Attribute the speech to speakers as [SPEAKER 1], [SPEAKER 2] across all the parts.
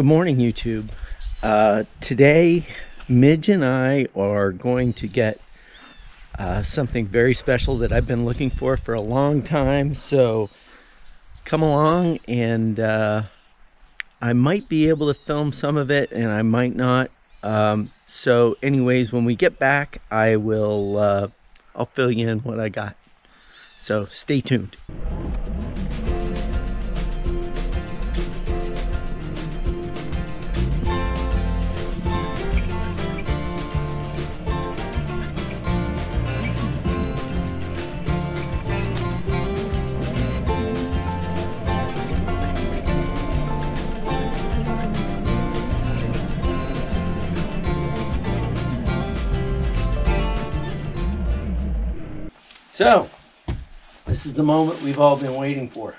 [SPEAKER 1] Good morning, YouTube. Today, Midge and I are going to get something very special that I've been looking for a long time. So come along, and I might be able to film some of it, and I might not. So anyways, when we get back, I'll fill you in what I got. So stay tuned. So, this is the moment we've all been waiting for.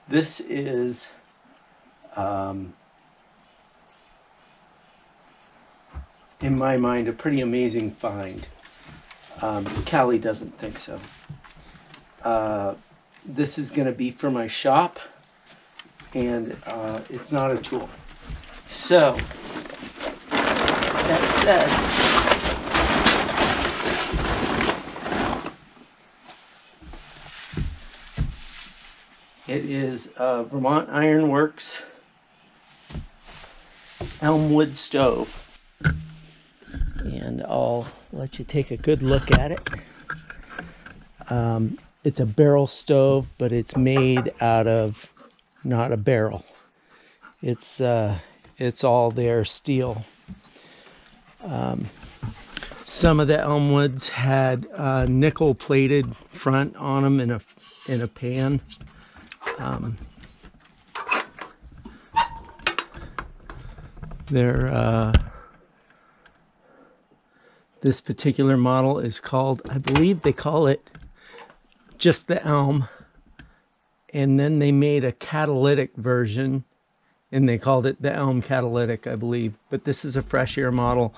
[SPEAKER 1] This is in my mind, a pretty amazing find. Callie doesn't think so. This is going to be for my shop, and it's not a tool. So, that said, it is Vermont Iron Works Elmwood stove, and I'll let you take a good look at it. It's a barrel stove, but it's made out of not a barrel. It's all there steel. Some of the Elmwoods had nickel plated front on them in a pan. This particular model is called, I believe they call it just the Elm, and then they made a catalytic version and they called it the Elm Catalytic, I believe. But this is a fresh air model.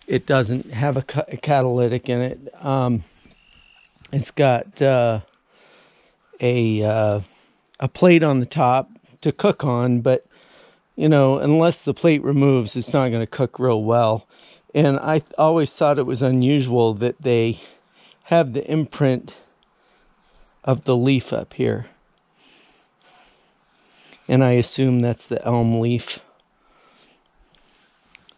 [SPEAKER 1] It doesn't have a catalytic in it. It's got a plate on the top to cook on, but you know, unless the plate removes, it's not going to cook real well. And I always thought it was unusual that they have the imprint of the leaf up here, and I assume that's the elm leaf.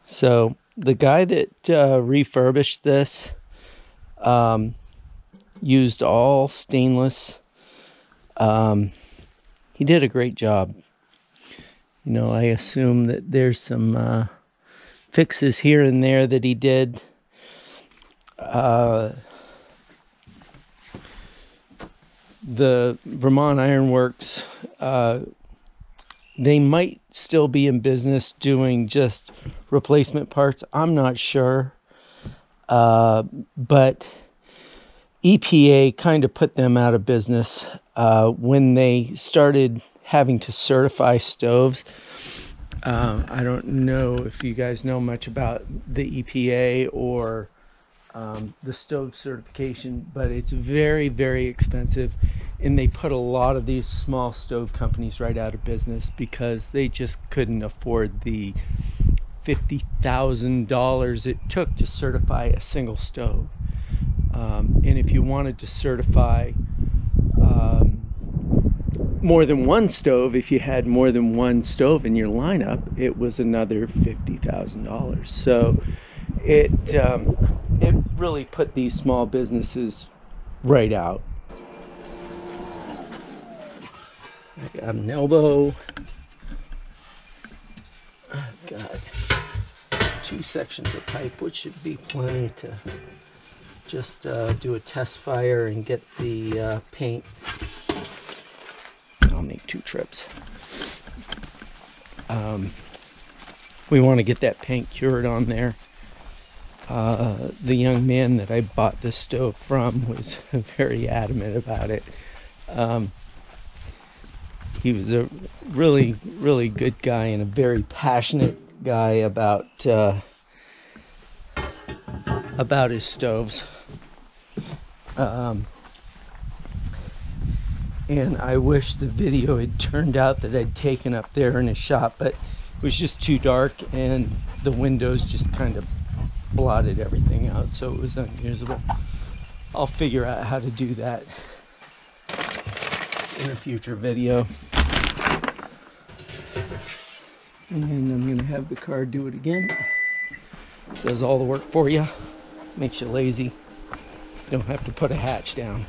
[SPEAKER 1] So the guy that refurbished this used all stainless. He did a great job. You know, I assume that there's some fixes here and there that he did. The Vermont Iron Works, they might still be in business doing just replacement parts. I'm not sure. But EPA kind of put them out of business when they started having to certify stoves. I don't know if you guys know much about the EPA or the stove certification, but it's very, very expensive, and they put a lot of these small stove companies right out of business because they just couldn't afford the $50,000 it took to certify a single stove. And if you wanted to certify more than one stove, if you had more than one stove in your lineup, it was another $50,000. So it really put these small businesses right out. I got an elbow. I've got 2 sections of pipe, which should be plenty to just do a test fire and get the paint. I'll make 2 trips. We want to get that paint cured on there. The young man that I bought this stove from was very adamant about it. He was a really, really good guy and a very passionate guy about his stoves. and I wish the video had turned out that I'd taken up there in his shop, but it was just too dark and the windows just kind of blotted everything out, so it was unusable. I'll figure out how to do that in a future video. And I'm gonna have the car do it again. Does all the work for you, makes you lazy. Don't have to put a hatch down.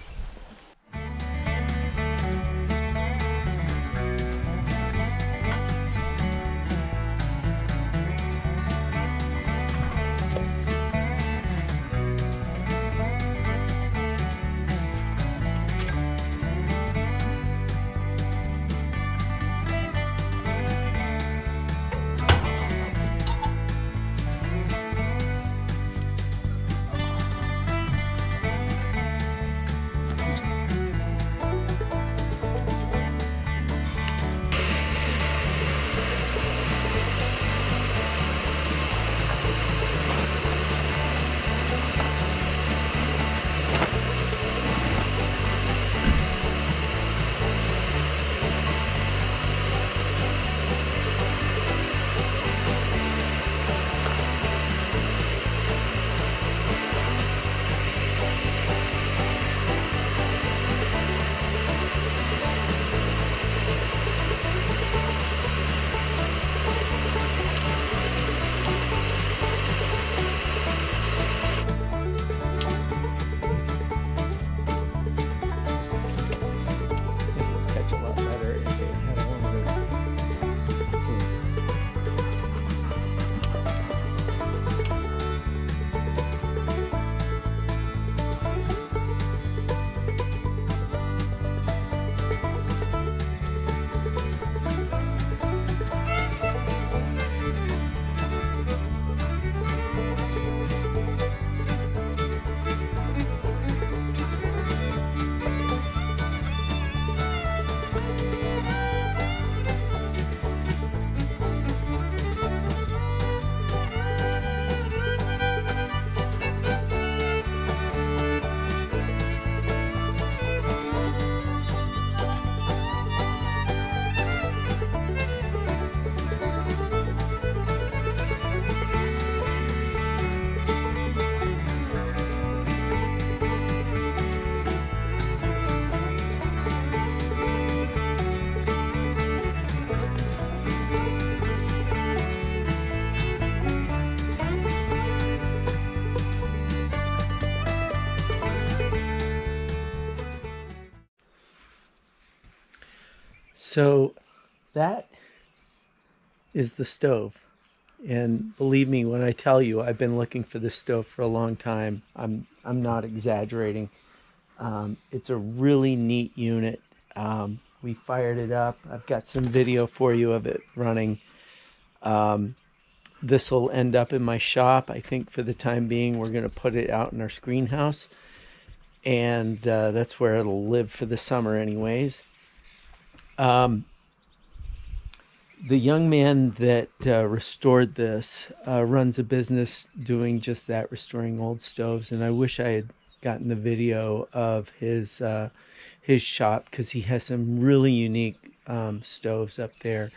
[SPEAKER 1] So that is the stove, and believe me when I tell you I've been looking for this stove for a long time. I'm not exaggerating. It's a really neat unit. We fired it up. I've got some video for you of it running. This will end up in my shop. I think for the time being we're going to put it out in our screen house, and that's where it'll live for the summer anyways. The young man that restored this runs a business doing just that, restoring old stoves, and I wish I had gotten the video of his shop, because he has some really unique stoves up there,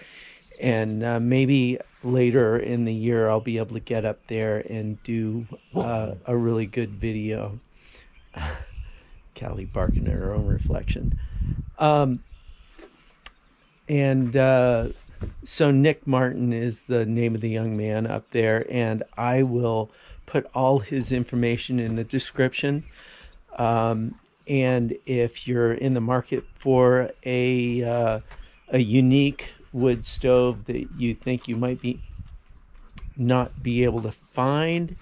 [SPEAKER 1] and maybe later in the year I'll be able to get up there and do a really good video. Callie barking at her own reflection. So Nick Martyn is the name of the young man up there, and I will put all his information in the description. And if you're in the market for a unique wood stove that you think you might not be able to find,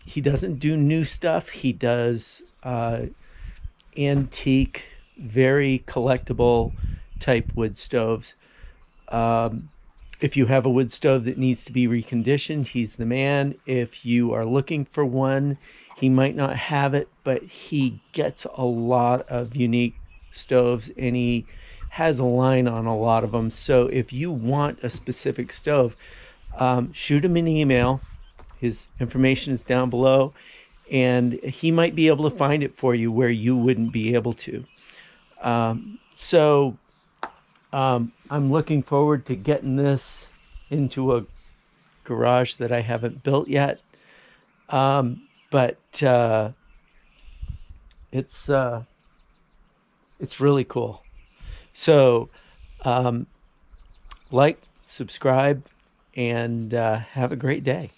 [SPEAKER 1] he doesn't do new stuff. He does antique, very collectible type wood stoves. If you have a wood stove that needs to be reconditioned, he's the man. If you are looking for one, he might not have it, but he gets a lot of unique stoves, and he has a line on a lot of them. So if you want a specific stove, shoot him an email. His information is down below, and he might be able to find it for you where you wouldn't be able to. So I'm looking forward to getting this into a garage that I haven't built yet. But it's really cool. So like, subscribe, and have a great day.